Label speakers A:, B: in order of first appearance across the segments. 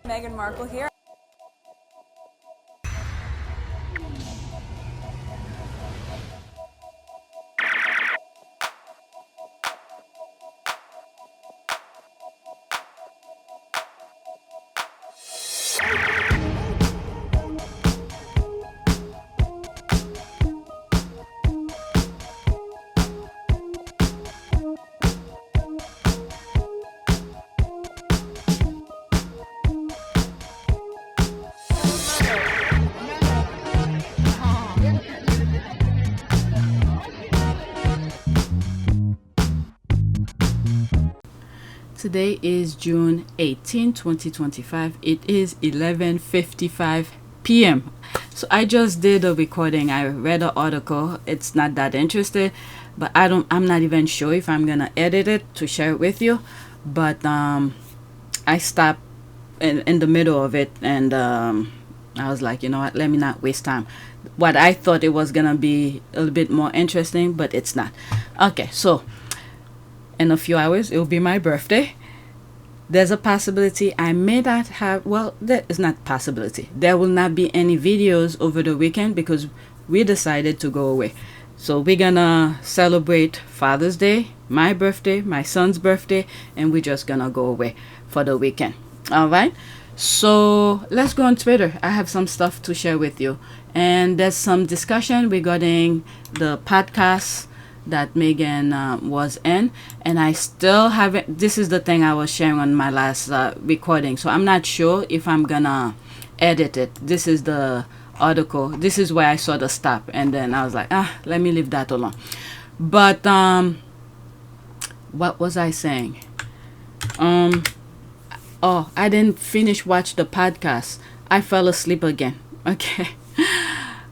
A: Meghan Markle here.
B: Today is June 18, 2025. It is 11:55 p.m. So I just did a recording. I read an article. It's not that interesting, but I'm not even sure if I'm gonna edit it to share it with you. But I stopped in the middle of it, and I was like, you know what, let me not waste time. What I thought it was gonna be a little bit more interesting, but it's not. Okay, so in a few hours it will be my birthday. There's a possibility I may not have, well, there is not possibility, there will not be any videos over the weekend because we decided to go away. So we're gonna celebrate Father's Day, my birthday, my son's birthday, and we're just gonna go away for the weekend. All right, so let's go on Twitter. I have some stuff to share with you, and there's some discussion regarding the podcast that Meghan was in, and I still haven't. This is the thing I was sharing on my last recording, so I'm not sure if I'm gonna edit it. This is the article. This is where I saw the stop, and then I was like, let me leave that alone. But what was I saying? Oh, I didn't finish watch the podcast. I fell asleep again. Okay.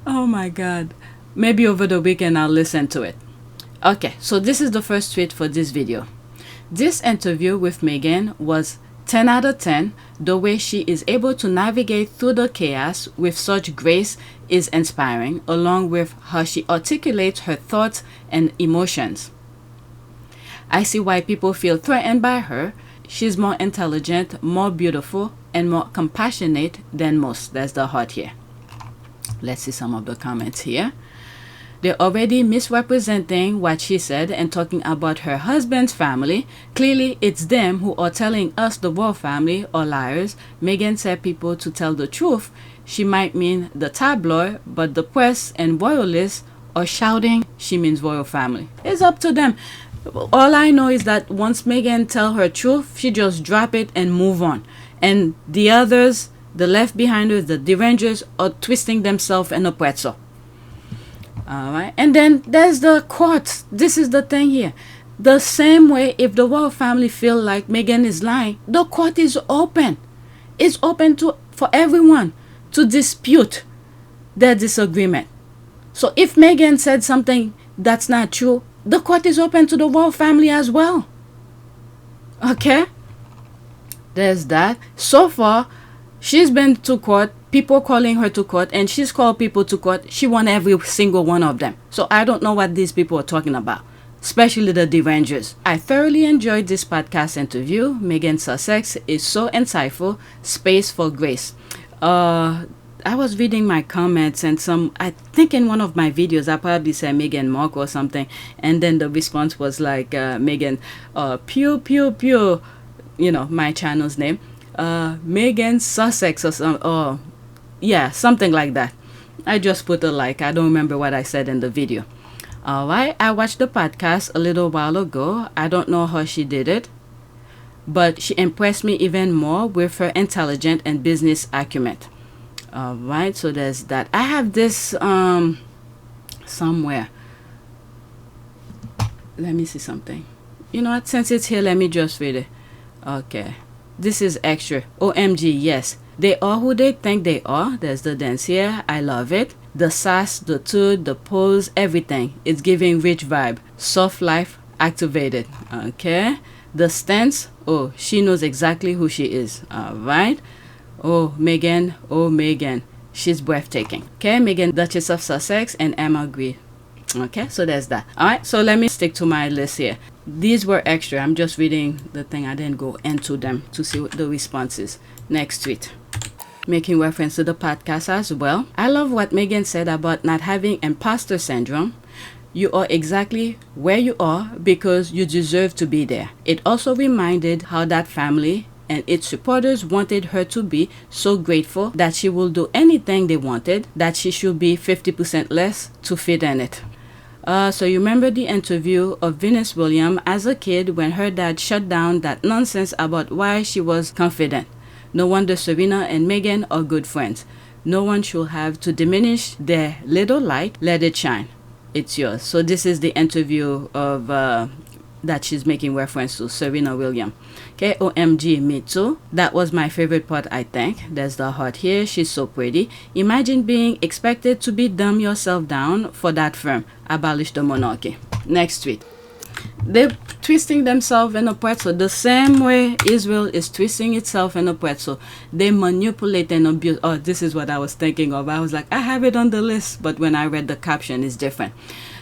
B: Oh my God. Maybe over the weekend I'll listen to it. Okay, so this is the first tweet for this video. This interview with Meghan was 10 out of 10. The way she is able to navigate through the chaos with such grace is inspiring, along with how she articulates her thoughts and emotions. I see why people feel threatened by her. She's more intelligent, more beautiful, and more compassionate than most. That's the heart here. Let's see some of the comments here. They're already misrepresenting what she said and talking about her husband's family. Clearly, it's them who are telling us the royal family are liars. Meghan said people to tell the truth. She might mean the tabloid, but the press and royalists are shouting she means royal family. It's up to them. All I know is that once Meghan tell her truth, she just drop it and move on. And the others, the left behinders, the derangers, are twisting themselves in a pretzel. Alright, and then there's the courts. This is the thing here. The same way, if the royal family feel like Meghan is lying, the court is open. It's open for everyone to dispute their disagreement. So if Meghan said something that's not true, the court is open to the royal family as well. Okay? There's that. So far, she's been to court, people calling her to court, and she's called people to court. She won every single one of them. So I don't know what these people are talking about, especially the derangers. I thoroughly enjoyed this podcast interview. Meghan Sussex is so insightful. Space for grace. I was reading my comments, and I think in one of my videos I probably said Meghan Markle or something, and then the response was like Meghan pew pew pew, you know, my channel's name, Meghan Sussex or some, oh yeah, something like that. I just put a like. I don't remember what I said in the video. Alright, I watched the podcast a little while ago. I don't know how she did it, but she impressed me even more with her intelligent and business acumen. Alright, so there's that. I have this somewhere. Let me see something. You know what, since it's here, let me just read it. Okay, this is extra. OMG, yes, they are who they think they are. There's the dance here. I love it. The sass, the toot, the pose, everything. It's giving rich vibe. Soft life activated. Okay, the stance. Oh, she knows exactly who she is. Alright. Oh, Meghan, she's breathtaking. Okay, Meghan, Duchess of Sussex, and Emma Grey. Okay, so there's that. All right, so let me stick to my list here. These were extra. I'm just reading the thing. I didn't go into them to see what the responses. Next tweet, making reference to the podcast as well. I love what Meghan said about not having imposter syndrome. You are exactly where you are because you deserve to be there. It also reminded how that family and its supporters wanted her to be so grateful that she will do anything they wanted, that she should be 50% less to fit in it. So you remember the interview of Venus Williams as a kid when her dad shut down that nonsense about why she was confident. No wonder Serena and Meghan are good friends. No one should have to diminish their little light. Let it shine. It's yours. So this is the interview of that she's making reference to, Serena Williams. Okay, OMG, me too. That was my favorite part, I think. There's the heart here. She's so pretty. Imagine being expected to be dumb yourself down for that firm. Abolish the monarchy. Next tweet. They're twisting themselves in a pretzel the same way Israel is twisting itself in a pretzel. They manipulate and abuse. Oh, this is what I was thinking of. I was like, I have it on the list, but when I read the caption, it's different.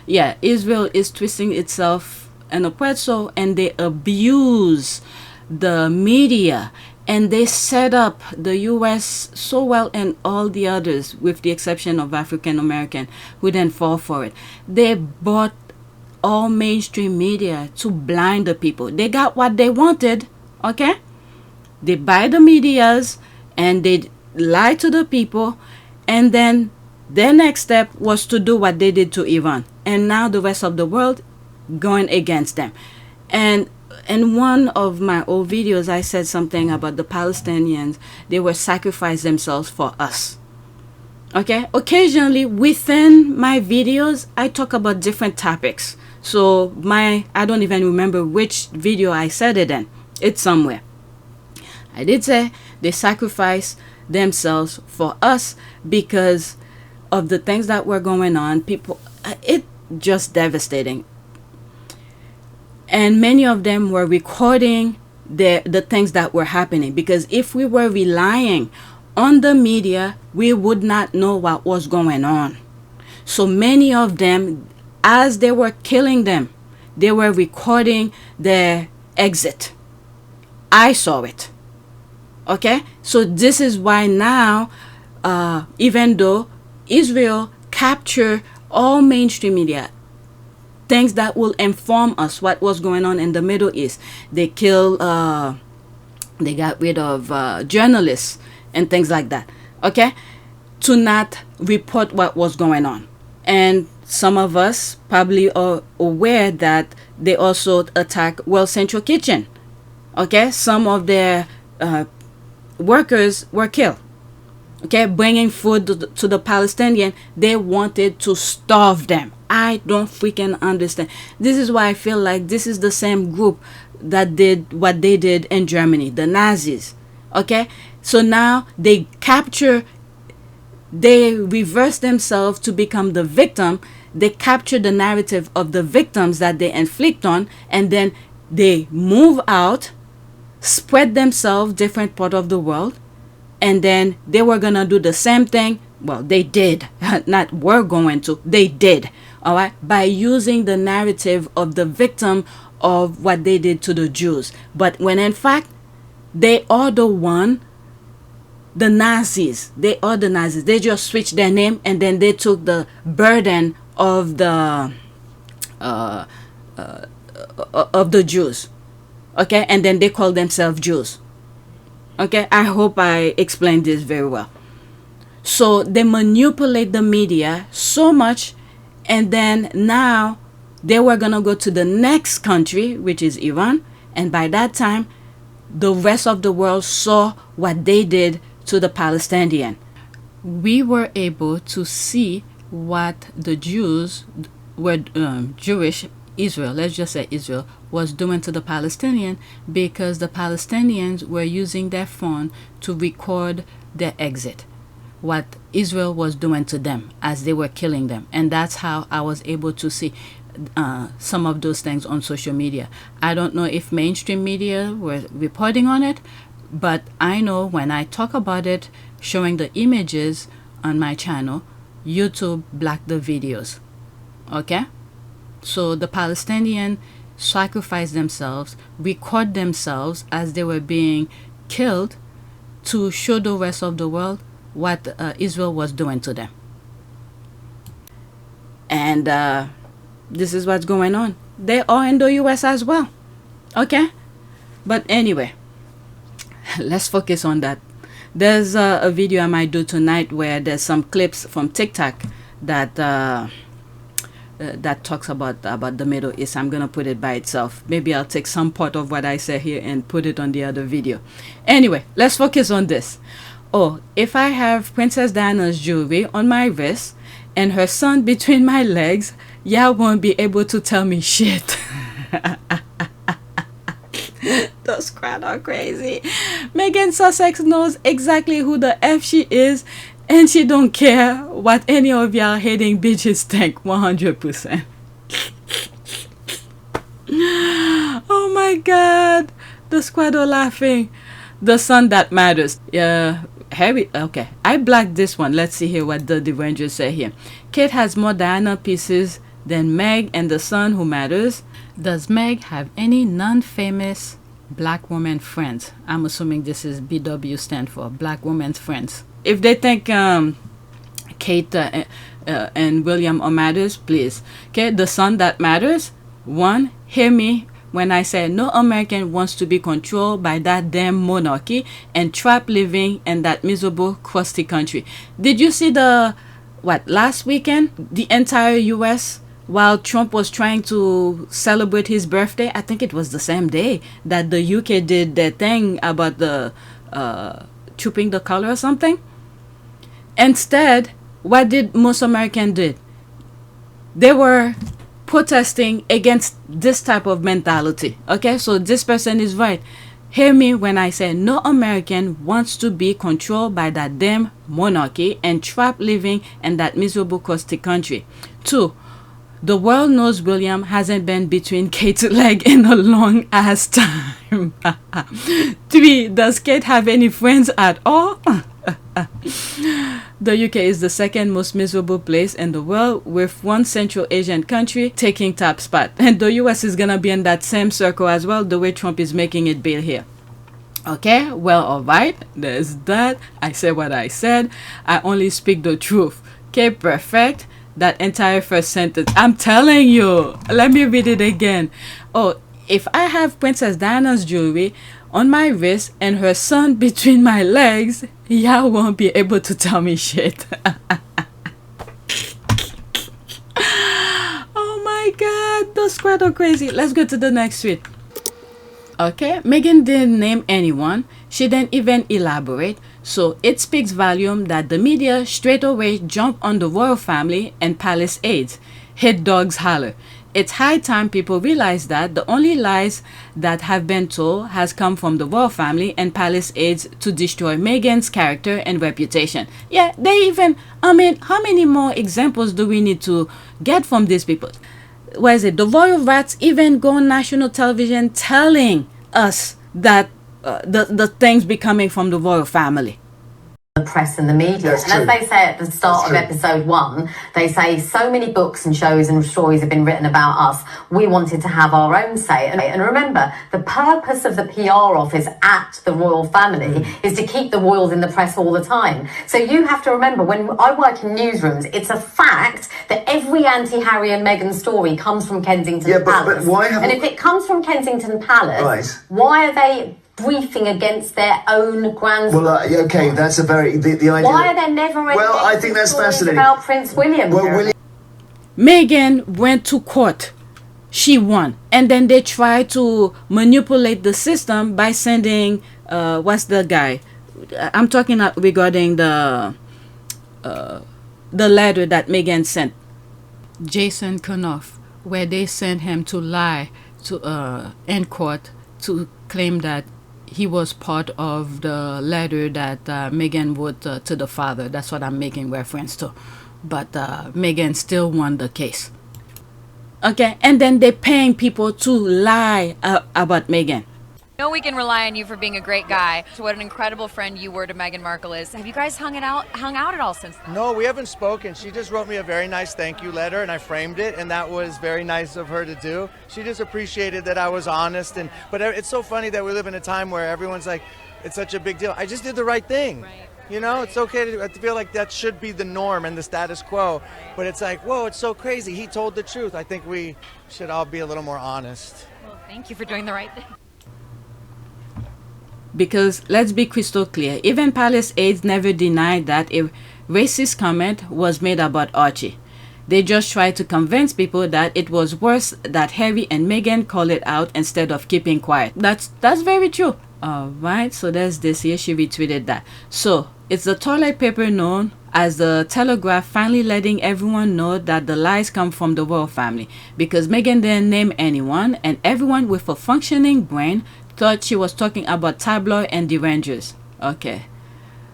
B: Yeah, Israel is twisting itself in a pretzel, and they abuse the media, and they set up the US so well, and all the others, with the exception of African American, who didn't fall for it. They bought all mainstream media to blind the people. They got what they wanted, okay? They buy the medias and they lie to the people, and then their next step was to do what they did to Iran, and now the rest of the world going against them. And in one of my old videos, I said something about the Palestinians. They were sacrifice themselves for us. Okay, occasionally within my videos I talk about different topics. So I don't even remember which video I said it in. It's somewhere. I did say they sacrifice themselves for us because of the things that were going on. People, it just devastating. And many of them were recording the things that were happening, because if we were relying on the media, we would not know what was going on. So many of them, as they were killing them, they were recording their exit. I saw it. Okay? So this is why now, even though Israel captured all mainstream media, things that will inform us what was going on in the Middle East, they got rid of journalists and things like that, okay, to not report what was going on. And some of us probably are aware that they also attack World Central Kitchen, okay. Some of their workers were killed, okay, bringing food to the Palestinian. They wanted to starve them. I don't freaking understand. This is why I feel like this is the same group that did what they did in Germany, the Nazis. Okay? So now they reverse themselves to become the victim. They capture the narrative of the victims that they inflict on, and then they move out, spread themselves different part of the world, and then they were gonna do the same thing. Well, they did. Not were going to. They did. All right, by using the narrative of the victim of what they did to the Jews. But when in fact, they are the Nazis. They are the Nazis. They just switched their name, and then they took the burden of the Jews. Okay, and then they call themselves Jews. Okay, I hope I explained this very well. So they manipulate the media so much. And then now they were going to go to the next country, which is Iran. And by that time, the rest of the world saw what they did to the Palestinian. We were able to see what the Jews were, Jewish Israel, let's just say Israel, was doing to the Palestinian, because the Palestinians were using their phone to record their exit, what Israel was doing to them as they were killing them. And that's how I was able to see some of those things on social media. I don't know if mainstream media were reporting on it, but I know when I talk about it, showing the images on my channel, YouTube blocked the videos. Okay? So the Palestinians sacrificed themselves, record themselves as they were being killed to show the rest of the world what Israel was doing to them. And this is what's going on. They are in the US as well. Okay? But anyway, let's focus on that. There's a video I might do tonight where there's some clips from TikTok that that talks about the Middle East. I'm gonna put it by itself. Maybe I'll take some part of what I say here and put it on the other video. Anyway, let's focus on this. Oh, if I have Princess Diana's jewelry on my wrist and her son between my legs, y'all won't be able to tell me shit. Those crowd are crazy. Meghan Sussex knows exactly who the F she is, and she don't care what any of y'all hating bitches think. 100%. Oh my god. The squad are laughing. The son that matters. Yeah. Harry. Okay. I blacked this one. Let's see here what the Rangers say here. Kate has more Diana pieces than Meg and the son who matters. Does Meg have any non-famous black woman friends? I'm assuming this is BW stand for Black Women's Friends. If they think Kate and William are matters, please. Okay, the son that matters. One, hear me when I say no American wants to be controlled by that damn monarchy and trapped living in that miserable, crusty country. Did you see last weekend? The entire US, while Trump was trying to celebrate his birthday, I think it was the same day that the UK did their thing about the trooping the color or something. Instead, what did most Americans did? They were protesting against this type of mentality. Okay, so this person is right. Hear me when I say no American wants to be controlled by that damn monarchy and trapped living in that miserable crusty country. Two, the world knows William hasn't been between Kate's leg in a long ass time. Three, does Kate have any friends at all? The UK is the second most miserable place in the world, with one Central Asian country taking top spot. And the US is gonna be in that same circle as well, the way Trump is making it big here. Okay, well, alright, there's that. I said what I said. I only speak the truth. Okay, perfect. That entire first sentence. I'm telling you. Let me read it again. Oh, if I have Princess Diana's jewelry on my wrist and her son between my legs, y'all won't be able to tell me shit. Oh my god, those squad are crazy. Let's go to the next tweet. Okay, Meghan didn't name anyone. She didn't even elaborate. So it speaks volume that the media straight away jump on the royal family and palace aides. Hit dogs holler. It's high time people realize that the only lies that have been told has come from the royal family and palace aides to destroy Meghan's character and reputation. Yeah, they even, I mean, how many more examples do we need to get from these people? Where is it? The royal rats even go on national television telling us that the things be coming from the royal family.
A: The press and the media. And as they say at the start of episode 1, they say so many books and shows and stories have been written about us. We wanted to have our own say. And remember, the purpose of the PR office at the royal family is to keep the royals in the press all the time. So you have to remember, when I work in newsrooms, it's a fact that every anti-Harry and Meghan story comes from Kensington Palace.
C: But why
A: and if it comes from Kensington Palace, why are they briefing against their own grandson?
C: Well, okay, that's a very the idea.
A: Why are there never any
C: I think that's fascinating
A: about Prince William?
C: Well,
B: Meghan went to court. She won, and then they tried to manipulate the system by sending what's the guy? I'm talking regarding the letter that Meghan sent, Jason Kenoff, where they sent him to lie to in court to claim that he was part of the letter that Meghan wrote to the father. That's what I'm making reference to. But Meghan still won the case. Okay, and then they're paying people to lie about Meghan.
D: know we can rely on you for being a great guy. So what an incredible friend you were to Meghan Markle is. Have you guys hung out at all since then?
E: No, we haven't spoken. She just wrote me a very nice thank you letter, and I framed it, and that was very nice of her to do. She just appreciated that I was honest, but it's so funny that we live in a time where everyone's like, it's such a big deal. I just did the right thing.
D: Right.
E: You know, it's okay to feel like that should be the norm and the status quo, but it's like, whoa, it's so crazy. He told the truth. I think we should all be a little more honest.
D: Well, thank you for doing the right thing.
B: Because let's be crystal clear, even Palace aides never denied that a racist comment was made about Archie. They just tried to convince people that it was worse that Harry and Meghan called it out instead of keeping quiet. That's very true. Alright, so there's this here, she retweeted that. So, it's the toilet paper known as the Telegraph finally letting everyone know that the lies come from the royal family. Because Meghan didn't name anyone, and everyone with a functioning brain thought she was talking about tabloid and derangers. Okay.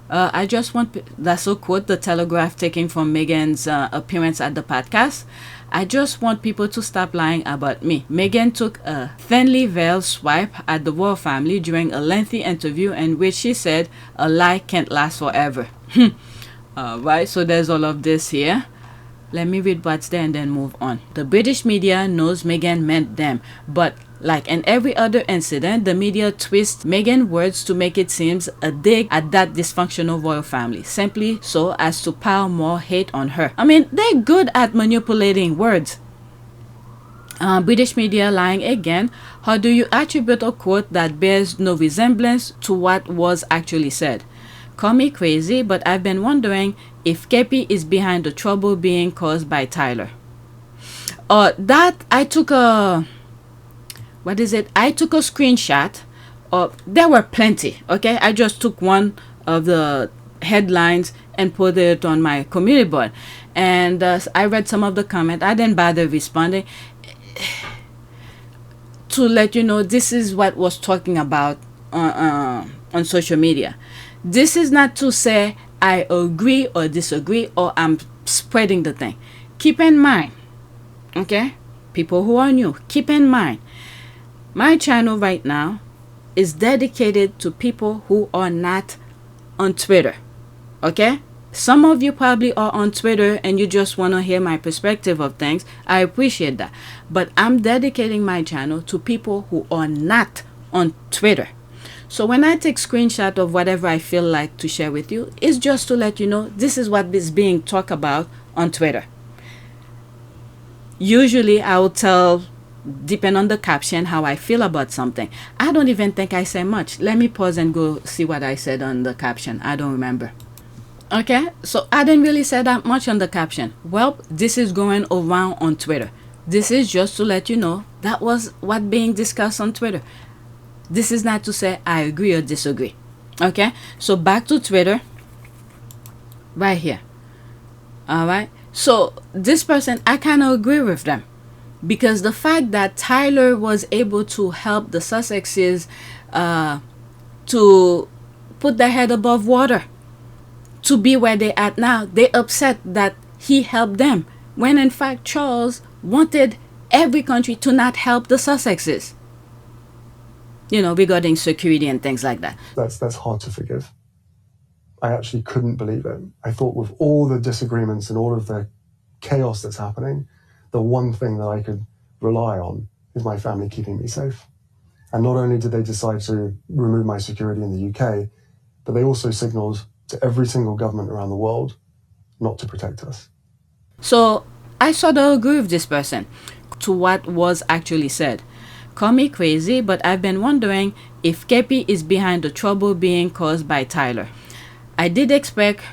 B: I just want, that's a quote the Telegraph taking from Meghan's appearance at the podcast. I just want people to stop lying about me. Meghan took a thinly veiled swipe at the royal family during a lengthy interview in which she said a lie can't last forever. Right, so there's all of this here. Let me read what's there and then move on. The British media knows Meghan meant them, but like in every other incident, the media twists Meghan's words to make it seem a dig at that dysfunctional royal family, simply so as to pile more hate on her. I mean, they're good at manipulating words. British media lying again. How do you attribute a quote that bears no resemblance to what was actually said? Call me crazy, but I've been wondering if Kepi is behind the trouble being caused by Tyler. That I took a... What is it? I took a screenshot. There were plenty, okay? I just took one of the headlines and put it on my community board. And I read some of the comments. I didn't bother responding. To let you know, this is what was talking about on social media. This is not to say I agree or disagree or I'm spreading the thing. Keep in mind, okay? People who are new, keep in mind, my channel right now is dedicated to people who are not on Twitter, okay? Some of you probably are on Twitter and you just want to hear my perspective of things. I appreciate that. But I'm dedicating my channel to people who are not on Twitter. So when I take screenshot of whatever I feel like to share with you, it's just to let you know this is what is being talked about on Twitter. Usually I will tell, depending on the caption, how I feel about something. I don't even think I say much. Let me pause and go see what I said on the caption. I don't remember. Okay, so I didn't really say that much on the caption. Well, this is going around on Twitter. This is just to let you know that was what being discussed on Twitter. This is not to say I agree or disagree. Okay, so back to Twitter. Right here. Alright, so this person, I kind of agree with them. Because the fact that Tyler was able to help the Sussexes to put their head above water, to be where they're at now, they're upset that he helped them. When in fact Charles wanted every country to not help the Sussexes. You know, regarding security and things like that.
F: That's hard to forgive. I actually couldn't believe it. I thought with all the disagreements and all of the chaos that's happening, the one thing that I could rely on is my family keeping me safe. And not only did they decide to remove my security in the UK, but they also signaled to every single government around the world not to protect us.
B: So I sort of agree with this person to what was actually said. Call me crazy, but I've been wondering if Kepi is behind the trouble being caused by Tyler. I did expect,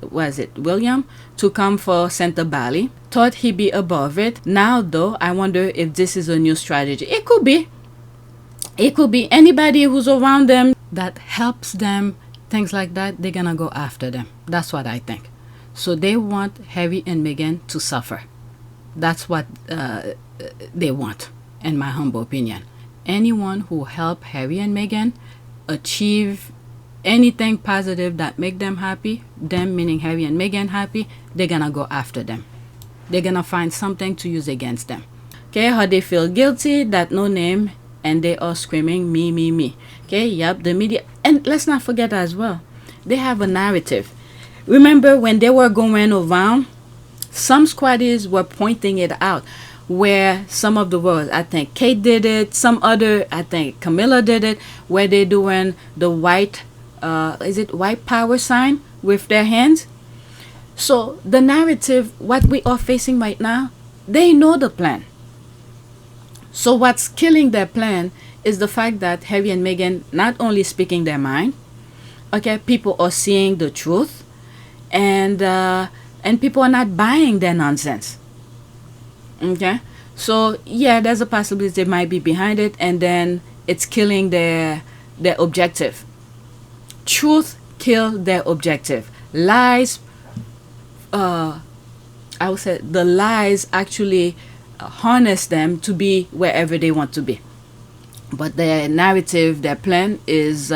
B: William, to come for Center Bali. Thought he'd be above it. Now, though, I wonder if this is a new strategy. It could be. It could be anybody who's around them that helps them, things like that, they're gonna go after them. That's what I think. So they want Harry and Meghan to suffer. That's what they want. In my humble opinion, anyone who help Harry and Meghan achieve anything positive that make them happy, them meaning Harry and Meghan happy, they're gonna go after them. They're gonna find something to use against them. Okay, how they feel guilty that no name and they are screaming me, me, me. Okay, yep, the media. And let's not forget as well, they have a narrative. Remember when they were going around, some squaddies were pointing it out, where some of the words, I think Kate did it, some other, I think Camilla did it, where they're doing the white, is it white power sign with their hands? So the narrative, what we are facing right now, they know the plan. So what's killing their plan is the fact that Harry and Meghan not only speaking their mind, okay, people are seeing the truth, and people are not buying their nonsense. Okay, so yeah, there's a possibility they might be behind it, and then it's killing their objective. Truth kill their objective. Lies, I would say the lies actually harness them to be wherever they want to be, but their narrative, their plan is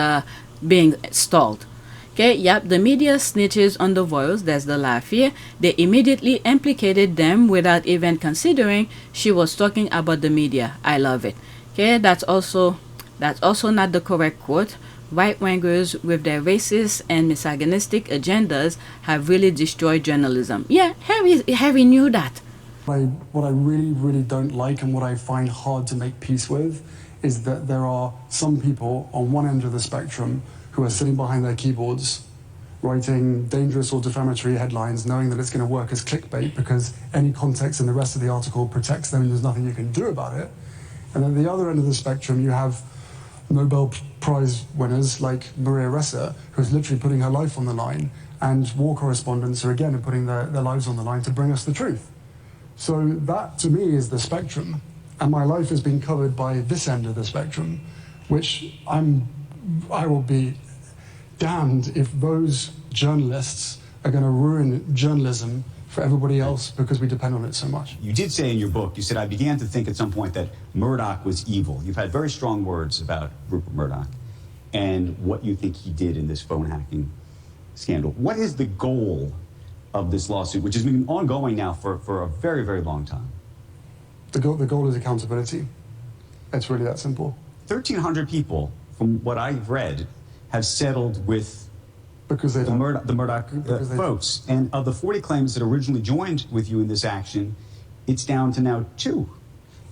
B: being stalled. Okay, yep, the media snitches on the royals, that's the laugh here. They immediately implicated them without even considering she was talking about the media. I love it. Okay, that's also not the correct quote. Right-wingers with their racist and misogynistic agendas have really destroyed journalism. Yeah, Harry knew that.
G: What I really, really don't like, and what I find hard to make peace with, is that there are some people on one end of the spectrum who are sitting behind their keyboards writing dangerous or defamatory headlines, knowing that it's going to work as clickbait because any context in the rest of the article protects them and there's nothing you can do about it. And at the other end of the spectrum, you have Nobel Prize winners like Maria Ressa, who's literally putting her life on the line, and war correspondents who again are putting their lives on the line to bring us the truth. So that, to me, is the spectrum. And my life has been covered by this end of the spectrum, which I will be damned if those journalists are going to ruin journalism for everybody else because we depend on it so much.
H: You did say in your book, you said, I began to think at some point that Murdoch was evil. You've had very strong words about Rupert Murdoch and what you think he did in this phone hacking scandal. What is the goal of this lawsuit, which has been ongoing now for a very, very long time?
G: The goal is accountability. It's really that simple.
H: 1,300 people, from what I've read, have settled with
G: because they
H: the Murdoch folks. And of the 40 claims that originally joined with you in this action, it's down to now 2.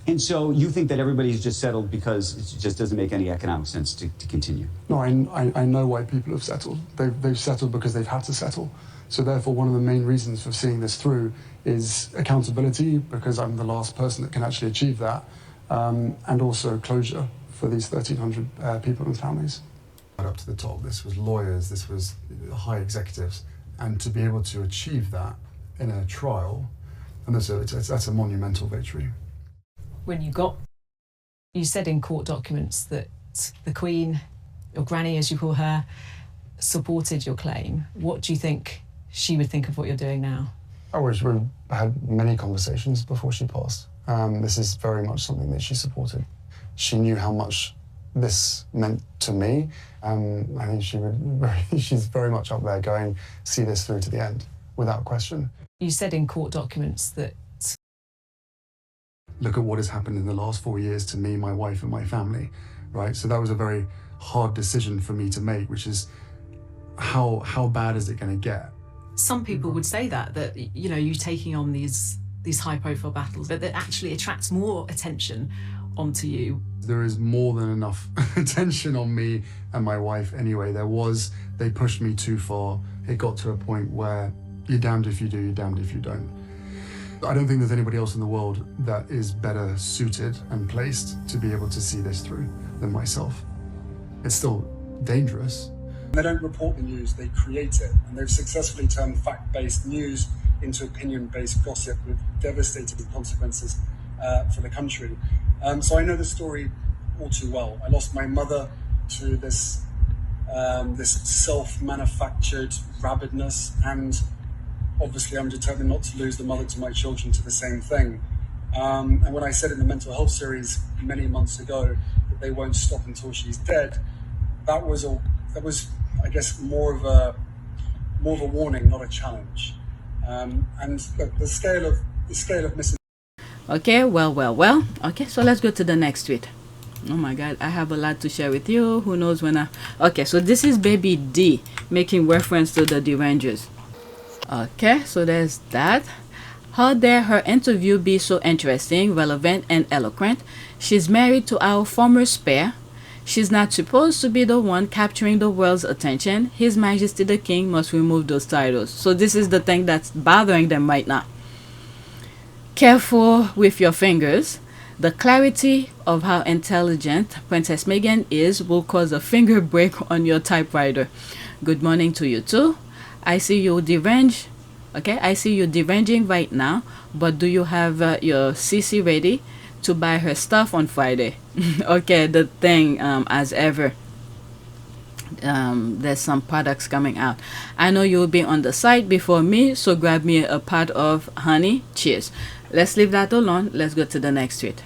H: And so you think that everybody's just settled because it just doesn't make any economic sense to continue?
G: No, I know why people have settled. They've settled because they've had to settle. So therefore, one of the main reasons for seeing this through is accountability, because I'm the last person that can actually achieve that, and also closure for these 1,300 people and families.
F: Up to the top, this was lawyers, this was high executives, and to be able to achieve that in a trial, and that's a monumental victory.
I: When you said in court documents that the Queen, your granny as you call her, supported your claim. What do you think she would think of what you're doing now?
F: We had many conversations before she passed. This is very much something that she supported. She knew how much this meant to me. I think she's very much up there going, see this through to the end, without question.
I: You said in court documents that...
F: Look at what has happened in the last 4 years to me, my wife and my family, right? So that was a very hard decision for me to make, which is how bad is it going to get?
I: Some people would say that you know, you taking on these high-profile battles, but that actually attracts more attention onto you.
F: There is more than enough attention on me and my wife anyway. They pushed me too far. It got to a point where you're damned if you do, you're damned if you don't. I don't think there's anybody else in the world that is better suited and placed to be able to see this through than myself. It's still dangerous.
G: They don't report the news, they create it. And they've successfully turned fact-based news into opinion-based gossip with devastating consequences for the country. So I know the story all too well. I lost my mother to this self-manufactured rabidness, and obviously I'm determined not to lose the mother to my children to the same thing. And when I said in the mental health series many months ago that they won't stop until she's dead, that was I guess more of a warning, not a challenge. And the scale of missing.
B: Okay, well. Okay, so let's go to the next tweet. Oh my God, I have a lot to share with you. Who knows when I... Okay, so this is baby D making reference to the Derangers. Okay, so there's that. How dare her interview be so interesting, relevant, and eloquent? She's married to our former spare. She's not supposed to be the one capturing the world's attention. His Majesty the King must remove those titles. So this is the thing that's bothering them right now. Careful with your fingers. The clarity of how intelligent Princess Meghan is will cause a finger break on your typewriter. Good morning to you too. I see you derange. Okay, I see you deranging right now, but do you have your CC ready to buy her stuff on Friday? Okay, the thing, as ever, there's some products coming out. I know you'll be on the site before me, so grab me a pot of honey. Cheers. Let's leave that alone. Let's go to the next tweet.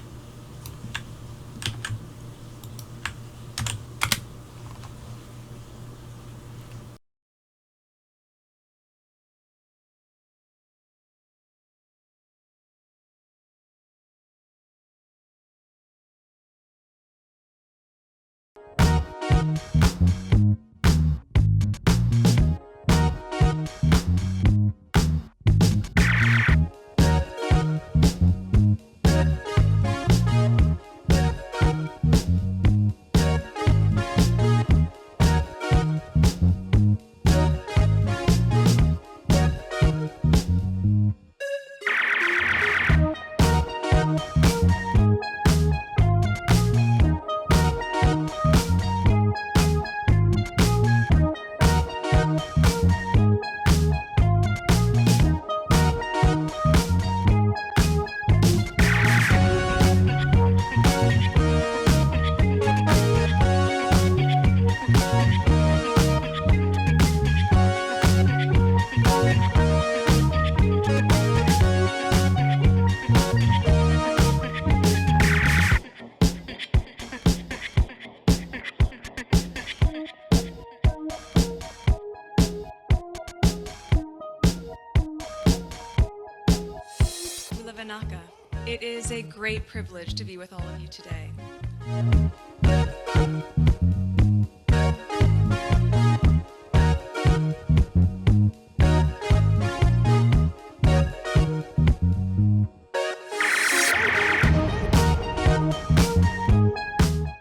J: It is a great privilege to be with all of you today.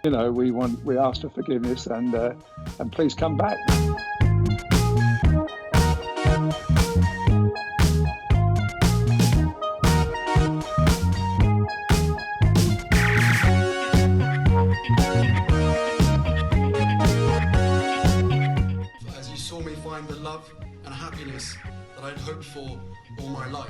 K: You know, we ask for forgiveness and please come back.
L: As you saw me find the love and happiness that I'd hoped for all my life.